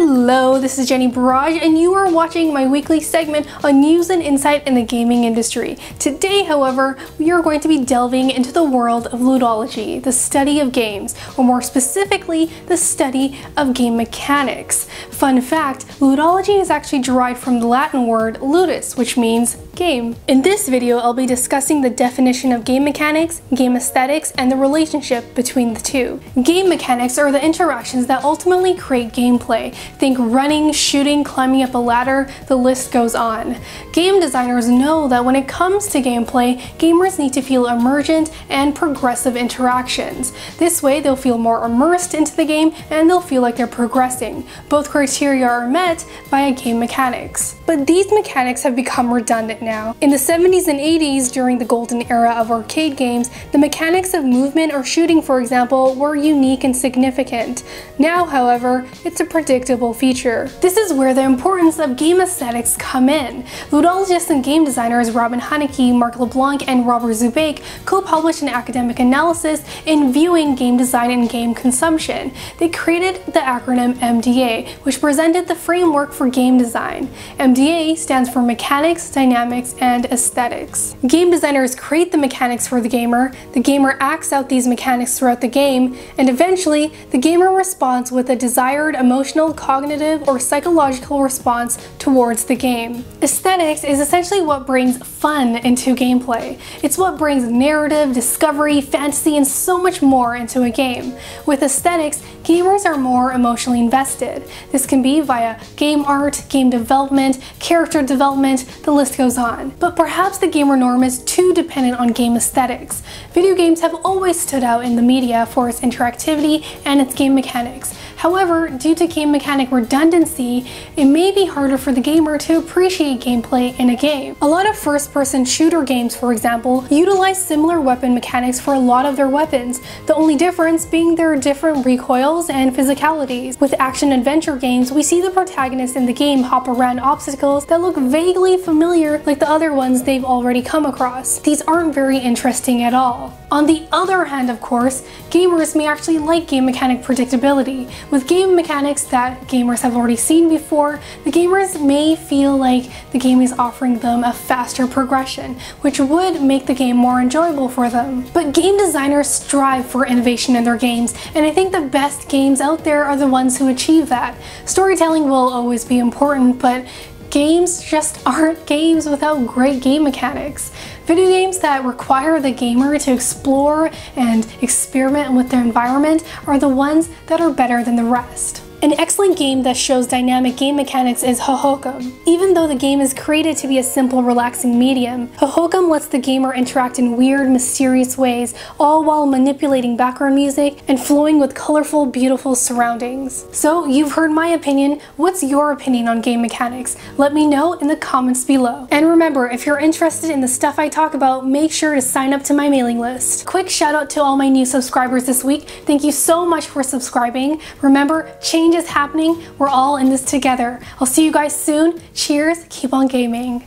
Hello, this is Jenny Barrage, and you are watching my weekly segment on news and insight in the gaming industry. Today, however, we are going to be delving into the world of ludology, the study of games, or more specifically, the study of game mechanics. Fun fact, ludology is actually derived from the Latin word ludus, which means game. In this video, I'll be discussing the definition of game mechanics, game aesthetics, and the relationship between the two. Game mechanics are the interactions that ultimately create gameplay. Think running, shooting, climbing up a ladder, the list goes on. Game designers know that when it comes to gameplay, gamers need to feel emergent and progressive interactions. This way, they'll feel more immersed into the game and they'll feel like they're progressing. Both criteria are met via game mechanics. But these mechanics have become redundant now. In the 70s and 80s, during the golden era of arcade games, the mechanics of movement or shooting, for example, were unique and significant. Now, however, it's a predictable feature. This is where the importance of game aesthetics come in. Ludologists and game designers Robin Haneke, Mark LeBlanc, and Robert Zubaik co-published an academic analysis in viewing game design and game consumption. They created the acronym MDA, which presented the framework for game design. MDA stands for Mechanics, Dynamics, and Aesthetics. Game designers create the mechanics for the gamer acts out these mechanics throughout the game, and eventually, the gamer responds with a desired emotional, cognitive, or psychological response towards the game. Aesthetics is essentially what brings fun into gameplay. It's what brings narrative, discovery, fantasy, and so much more into a game. With aesthetics, gamers are more emotionally invested. This can be via game art, game development, character development, the list goes on. But perhaps the gamer norm is too dependent on game aesthetics. Video games have always stood out in the media for its interactivity and its game mechanics. However, due to game mechanic redundancy, it may be harder for the gamer to appreciate gameplay in a game. A lot of first-person shooter games, for example, utilize similar weapon mechanics for a lot of their weapons, the only difference being their different recoils and physicalities. With action-adventure games, we see the protagonists in the game hop around obstacles that look vaguely familiar like the other ones they've already come across. These aren't very interesting at all. On the other hand, of course, gamers may actually like game mechanic predictability. With game mechanics that gamers have already seen before, the gamers may feel like the game is offering them a faster progression, which would make the game more enjoyable for them. But game designers strive for innovation in their games, and I think the best games out there are the ones who achieve that. Storytelling will always be important, but games just aren't games without great game mechanics. Video games that require the gamer to explore and experiment with their environment are the ones that are better than the rest. An excellent game that shows dynamic game mechanics is Hohokum. Even though the game is created to be a simple, relaxing medium, Hohokum lets the gamer interact in weird, mysterious ways, all while manipulating background music and flowing with colorful, beautiful surroundings. So, you've heard my opinion. What's your opinion on game mechanics? Let me know in the comments below. And remember, if you're interested in the stuff I talk about, make sure to sign up to my mailing list. Quick shout out to all my new subscribers this week. Thank you so much for subscribing. Remember, change is happening. We're all in this together. I'll see you guys soon. Cheers. Keep on gaming.